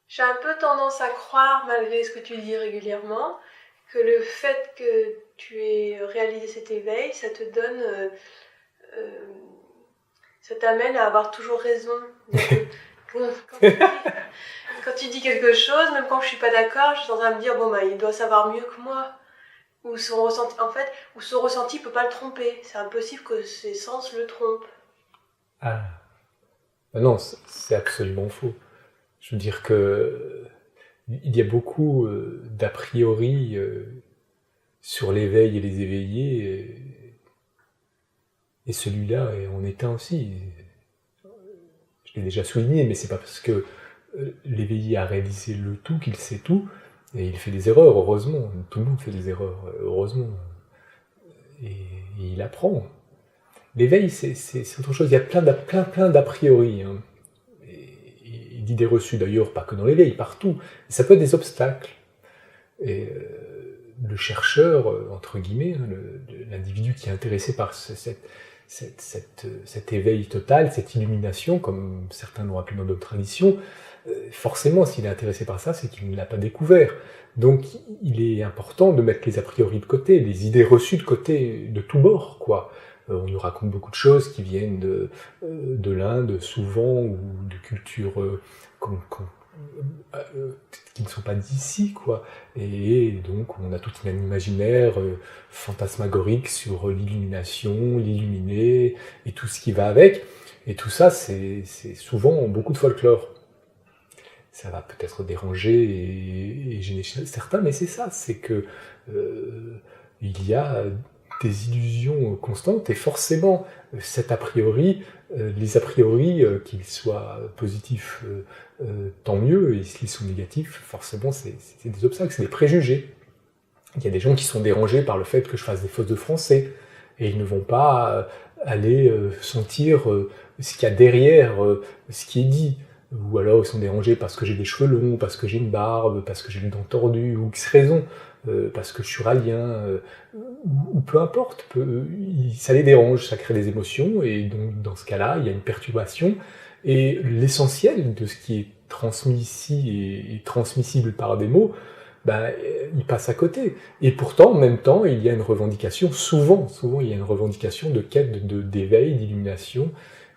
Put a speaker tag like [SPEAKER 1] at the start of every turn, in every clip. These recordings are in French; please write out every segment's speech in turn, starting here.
[SPEAKER 1] J'ai un peu tendance à croire, malgré ce que tu dis régulièrement, que le fait que tu aies réalisé cet éveil, ça te donne, euh, ça t'amène à avoir toujours raison. Quand tu dis quelque chose, même quand je suis pas d'accord, je suis en train de me dire bon bah il doit savoir mieux que moi. Ou son ressenti, en fait, ou son ressenti peut pas le tromper. C'est impossible que ses sens le trompent.
[SPEAKER 2] Ah, non, c'est absolument faux. Je veux dire que il y a beaucoup d'a priori sur l'éveil et les éveillés, et celui-là en est un aussi. Je l'ai déjà souligné, mais c'est pas parce que l'éveillé a réalisé le tout qu'il sait tout, et il fait des erreurs, heureusement. Tout le monde fait des erreurs, heureusement. Et il apprend. L'éveil, c'est autre chose. Il y a plein d'a priori, hein, et d'idées reçues d'ailleurs, pas que dans l'éveil, partout. Et ça peut être des obstacles. Et le chercheur, entre guillemets, hein, l'individu qui est intéressé par cet éveil total, cette illumination, comme certains l'ont appelé dans d'autres traditions, forcément, s'il est intéressé par ça, c'est qu'il ne l'a pas découvert. Donc, il est important de mettre les a priori de côté, les idées reçues de côté, de tous bords, quoi. On nous raconte beaucoup de choses qui viennent de l'Inde, souvent, ou de cultures qui ne sont pas d'ici, quoi. Et donc, on a tout un imaginaire fantasmagorique sur l'illumination, l'illuminé, et tout ce qui va avec. Et tout ça, c'est souvent beaucoup de folklore. Ça va peut-être déranger et gêner certains, mais c'est ça, c'est que il y a des illusions constantes, et forcément, cet a priori, les a priori, qu'ils soient positifs, tant mieux, et s'ils sont négatifs, forcément, c'est des obstacles, c'est des préjugés. Il y a des gens qui sont dérangés par le fait que je fasse des fautes de français, et ils ne vont pas aller sentir ce qu'il y a derrière ce qui est dit. Ou alors ils sont dérangés parce que j'ai des cheveux longs, parce que j'ai une barbe, parce que j'ai les dents tordues, ou X raison, parce que je suis ralien, ou peu importe, ça les dérange, ça crée des émotions, et donc dans ce cas-là, il y a une perturbation, et l'essentiel de ce qui est transmis ici et transmissible par des mots, ben, il passe à côté. Et pourtant, en même temps, il y a une revendication, souvent il y a une revendication de quête d'éveil, d'illumination,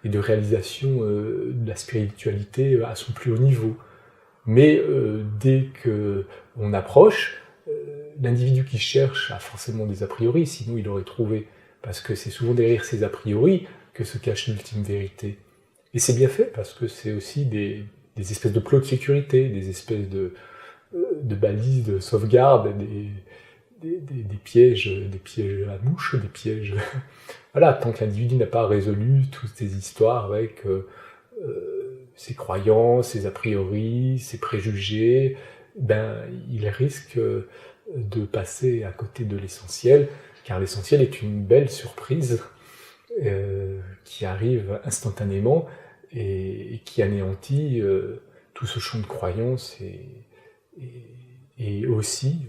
[SPEAKER 2] et de réalisation de la spiritualité à son plus haut niveau. Mais dès qu'on approche, l'individu qui cherche a forcément des a priori, sinon il aurait trouvé. Parce que c'est souvent derrière ces a priori que se cache l'ultime vérité. Et c'est bien fait, parce que c'est aussi des espèces de plots de sécurité, des espèces de balises de sauvegarde, des pièges à mouches, des pièges. Voilà, tant que l'individu n'a pas résolu toutes ces histoires avec ses croyances, ses a priori, ses préjugés, ben, il risque de passer à côté de l'essentiel, car l'essentiel est une belle surprise qui arrive instantanément et qui anéantit tout ce champ de croyances et aussi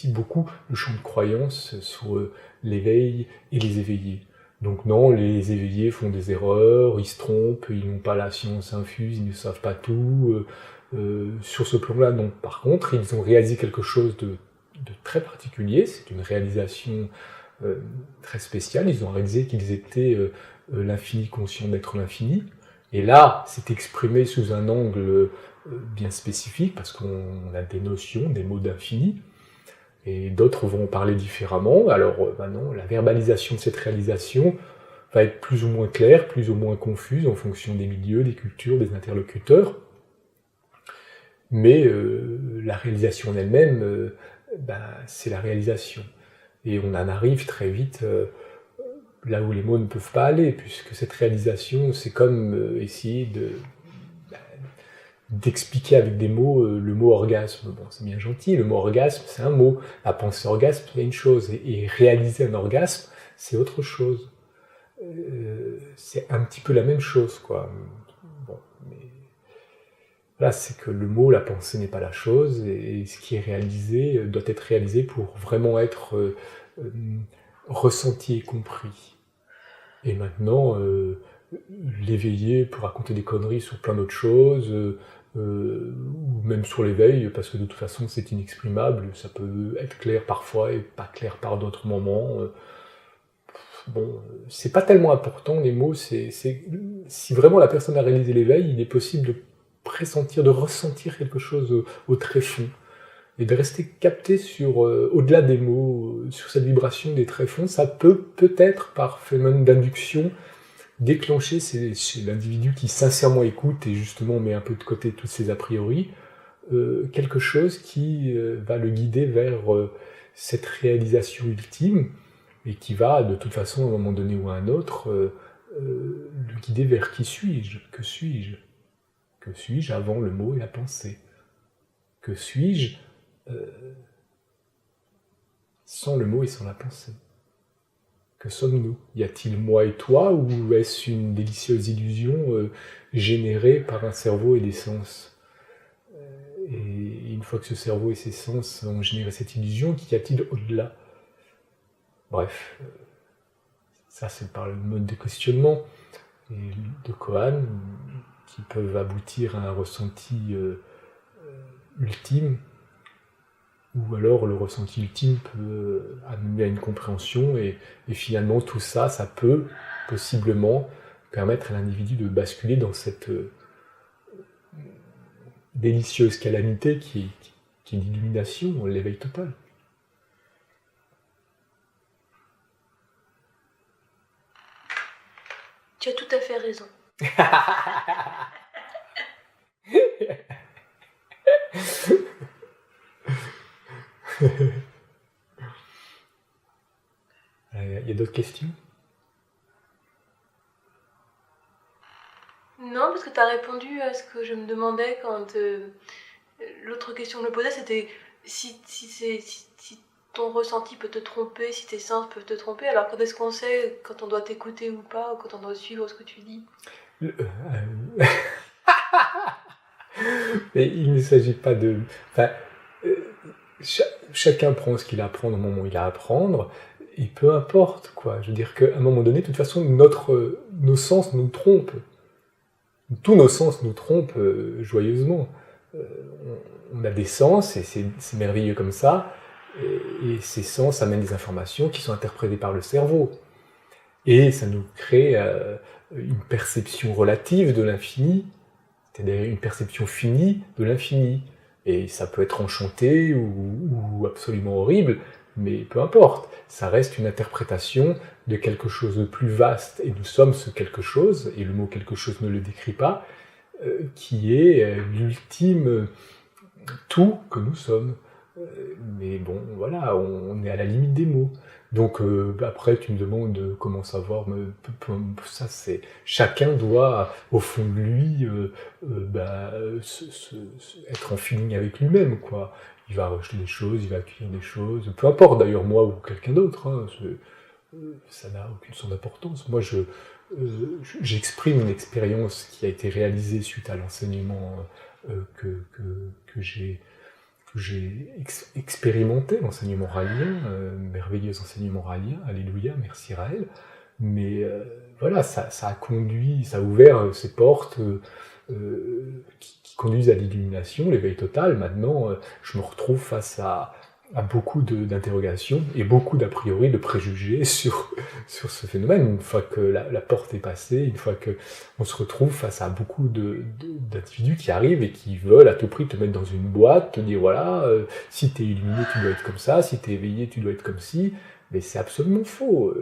[SPEAKER 2] beaucoup le champ de croyances sur l'éveil et les éveillés. Donc non, les éveillés font des erreurs, ils se trompent, ils n'ont pas la science infuse, ils ne savent pas tout. Sur ce plan-là, non. Par contre, ils ont réalisé quelque chose de très particulier, c'est une réalisation très spéciale, ils ont réalisé qu'ils étaient l'infini conscient d'être l'infini, et là, c'est exprimé sous un angle bien spécifique, parce qu'on a des notions, des mots d'infini, et d'autres vont en parler différemment. Alors maintenant, la verbalisation de cette réalisation va être plus ou moins claire, plus ou moins confuse, en fonction des milieux, des cultures, des interlocuteurs, mais la réalisation en elle-même, c'est la réalisation. Et on en arrive très vite là où les mots ne peuvent pas aller, puisque cette réalisation, c'est comme essayer d'expliquer avec des mots le mot orgasme. Bon, c'est bien gentil, le mot orgasme, c'est un mot. La pensée orgasme, c'est une chose. Et réaliser un orgasme, c'est autre chose. C'est un petit peu la même chose, quoi. Bon, mais là, c'est que le mot, la pensée n'est pas la chose, et ce qui est réalisé doit être réalisé pour vraiment être ressenti et compris. Et maintenant, l'éveillé peut raconter des conneries sur plein d'autres choses, ou même sur l'éveil, parce que de toute façon c'est inexprimable, ça peut être clair parfois et pas clair par d'autres moments. Bon, c'est pas tellement important les mots, si vraiment la personne a réalisé l'éveil, il est possible de pressentir, de ressentir quelque chose au tréfonds, et de rester capté sur, au-delà des mots, sur cette vibration des tréfonds, ça peut peut-être, par phénomène d'induction, déclencher chez l'individu qui sincèrement écoute et justement met un peu de côté tous ses a priori, quelque chose qui va le guider vers cette réalisation ultime, et qui va, de toute façon, à un moment donné ou à un autre, le guider vers qui suis-je, que suis-je, que suis-je avant le mot et la pensée, que suis-je sans le mot et sans la pensée. Que sommes-nous? Y a-t-il moi et toi, ou est-ce une délicieuse illusion générée par un cerveau et des sens? Et une fois que ce cerveau et ses sens ont généré cette illusion, qu'y a-t-il au-delà? Bref, ça c'est par le mode de questionnement de Cohen, qui peuvent aboutir à un ressenti ultime, ou alors le ressenti ultime peut amener à une compréhension, et finalement tout ça, ça peut possiblement permettre à l'individu de basculer dans cette délicieuse calamité qui est l'illumination, l'éveil total.
[SPEAKER 1] Tu as tout à fait raison.
[SPEAKER 2] Il y a d'autres questions?
[SPEAKER 1] Non, parce que tu as répondu à ce que je me demandais quand l'autre question que je me posais, c'était si ton ressenti peut te tromper, si tes sens peuvent te tromper, alors quand est-ce qu'on sait quand on doit t'écouter ou pas, ou quand on doit suivre ce que tu dis?
[SPEAKER 2] Mais il ne s'agit pas de... Enfin, chacun prend ce qu'il a à apprendre au moment où il a à apprendre, et peu importe, quoi. Je veux dire qu'à un moment donné, de toute façon, nos sens nous trompent. Tous nos sens nous trompent joyeusement. On a des sens, et c'est merveilleux comme ça, et ces sens amènent des informations qui sont interprétées par le cerveau. Et ça nous crée une perception relative de l'infini, c'est-à-dire une perception finie de l'infini. Et ça peut être enchanté ou absolument horrible, mais peu importe. Ça reste une interprétation de quelque chose de plus vaste, et nous sommes ce quelque chose, et le mot quelque chose ne le décrit pas, qui est l'ultime tout que nous sommes. Mais bon, voilà, on est à la limite des mots. Donc après, tu me demandes comment savoir, ça c'est... Chacun doit, au fond de lui, être en feeling avec lui-même, quoi. Il va rejeter des choses, il va accueillir des choses, peu importe d'ailleurs, moi ou quelqu'un d'autre, hein, ça n'a aucune son d'importance. Moi, j'exprime une expérience qui a été réalisée suite à l'enseignement que j'ai expérimenté, l'enseignement ralien, merveilleux enseignement ralien, alléluia, merci Raël, mais voilà, ça a conduit, ça a ouvert ces portes qui conduisent à l'illumination, l'éveil total. Maintenant, je me retrouve face à beaucoup d'interrogations et beaucoup d'a priori, de préjugés sur ce phénomène. Une fois que la porte est passée, une fois qu'on se retrouve face à beaucoup d'individus qui arrivent et qui veulent à tout prix te mettre dans une boîte, te dire voilà, si t'es illuminé, tu dois être comme ça, si t'es éveillé, tu dois être comme ci. Mais c'est absolument faux.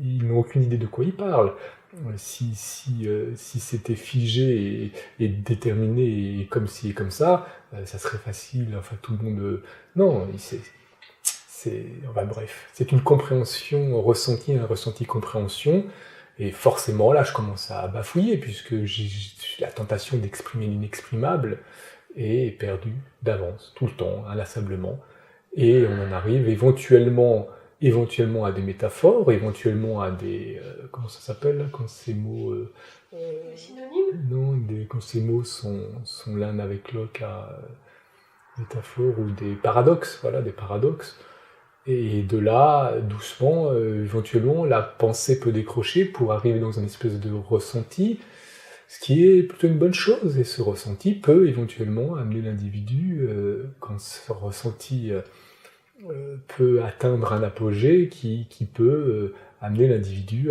[SPEAKER 2] Ils n'ont aucune idée de quoi ils parlent. Si c'était figé et déterminé et comme ci et comme ça serait facile, enfin tout le monde... Non, enfin bref, c'est une compréhension ressentie, un ressenti compréhension, et forcément là je commence à bafouiller, puisque j'ai la tentation d'exprimer l'inexprimable, et perdu d'avance, tout le temps, inlassablement, et on en arrive éventuellement à des métaphores, éventuellement à des... comment ça s'appelle, quand ces mots...
[SPEAKER 1] Des synonymes?
[SPEAKER 2] Non, quand ces mots sont l'un avec l'autre, métaphores ou des paradoxes, voilà, des paradoxes. Et de là, doucement, éventuellement, la pensée peut décrocher pour arriver dans une espèce de ressenti Ce qui est plutôt une bonne chose, et ce ressenti peut éventuellement amener l'individu, quand ce ressenti peut atteindre un apogée qui peut amener l'individu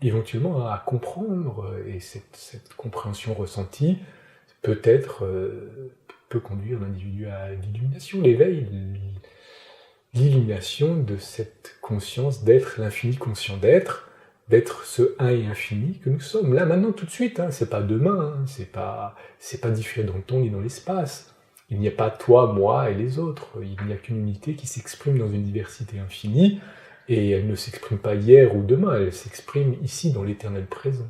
[SPEAKER 2] éventuellement à comprendre, et cette compréhension ressentie peut-être peut conduire l'individu à l'illumination, l'éveil, l'illumination de cette conscience d'être l'infini conscient d'être ce un et infini que nous sommes, là, maintenant, tout de suite, hein, c'est pas demain, hein, c'est pas différé dans le temps ni dans l'espace. Il n'y a pas toi, moi et les autres, il n'y a qu'une unité qui s'exprime dans une diversité infinie, et elle ne s'exprime pas hier ou demain, elle s'exprime ici, dans l'éternel présent.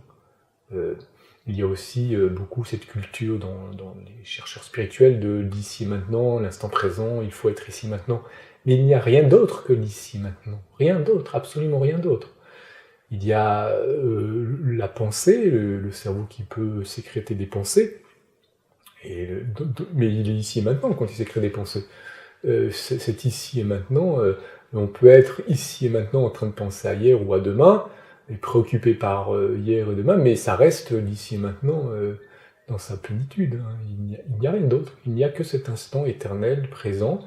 [SPEAKER 2] Il y a aussi beaucoup cette culture dans les chercheurs spirituels de l'ici et maintenant, l'instant présent, il faut être ici maintenant. Mais il n'y a rien d'autre que l'ici maintenant, rien d'autre, absolument rien d'autre. Il y a la pensée, le cerveau qui peut sécréter des pensées, mais il est ici et maintenant quand il sécrète des pensées. C'est ici et maintenant, on peut être ici et maintenant en train de penser à hier ou à demain, et préoccupé par hier et demain, mais ça reste l'ici et maintenant dans sa plénitude. Hein. Il n'y a rien d'autre, il n'y a que cet instant éternel, présent,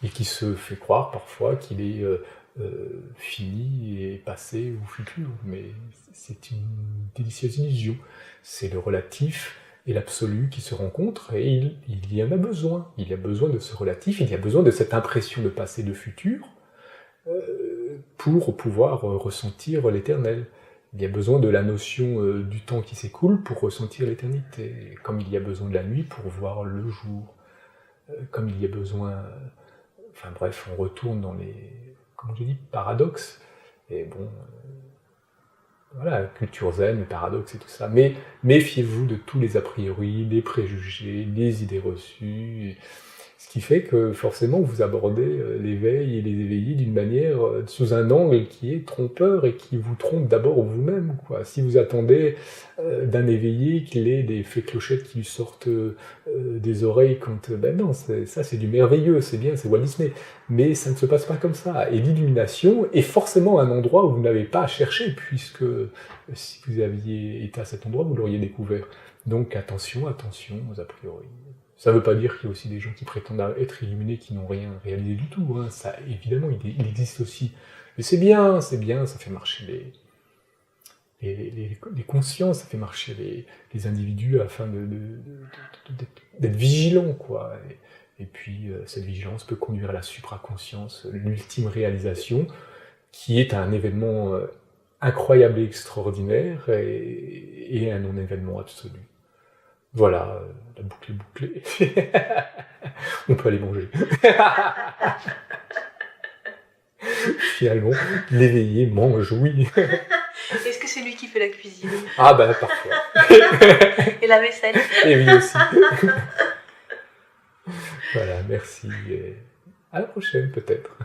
[SPEAKER 2] et qui se fait croire parfois qu'il est fini et passé ou futur, mais c'est une délicieuse illusion. C'est le relatif et l'absolu qui se rencontrent, et il y en a besoin. Il y a besoin de ce relatif, il y a besoin de cette impression de passé et de futur pour pouvoir ressentir l'éternel. Il y a besoin de la notion du temps qui s'écoule pour ressentir l'éternité, comme il y a besoin de la nuit pour voir le jour, comme il y a besoin... Enfin bref, on retourne dans les, comme je dis, paradoxes. Et bon, voilà, culture zen, les paradoxes et tout ça. Mais méfiez-vous de tous les a priori, les préjugés, les idées reçues. Ce qui fait que forcément vous abordez l'éveil et les éveillés d'une manière, sous un angle qui est trompeur et qui vous trompe d'abord vous-même, quoi. Si vous attendez d'un éveillé qu'il ait des fées clochettes qui lui sortent des oreilles quand... Ben non, ça c'est du merveilleux, c'est bien, c'est Walt Disney. Mais ça ne se passe pas comme ça. Et l'illumination est forcément un endroit où vous n'avez pas à chercher, puisque si vous aviez été à cet endroit, vous l'auriez découvert. Donc attention aux a priori. Ça ne veut pas dire qu'il y a aussi des gens qui prétendent être illuminés qui n'ont rien réalisé du tout. Hein. Ça, évidemment, il existe aussi. Mais c'est bien, ça fait marcher les consciences, ça fait marcher les individus afin d'être vigilants, quoi. Et puis, cette vigilance peut conduire à la supraconscience, l'ultime réalisation, qui est un événement incroyable et extraordinaire, et un non-événement absolu. Voilà, la boucle est bouclée. On peut aller manger. Finalement, l'éveillé mange, oui.
[SPEAKER 1] Est-ce que c'est lui qui fait la cuisine?
[SPEAKER 2] Ah bah parfois.
[SPEAKER 1] Et la vaisselle?
[SPEAKER 2] Et oui aussi. Voilà, merci. Et à la prochaine peut-être.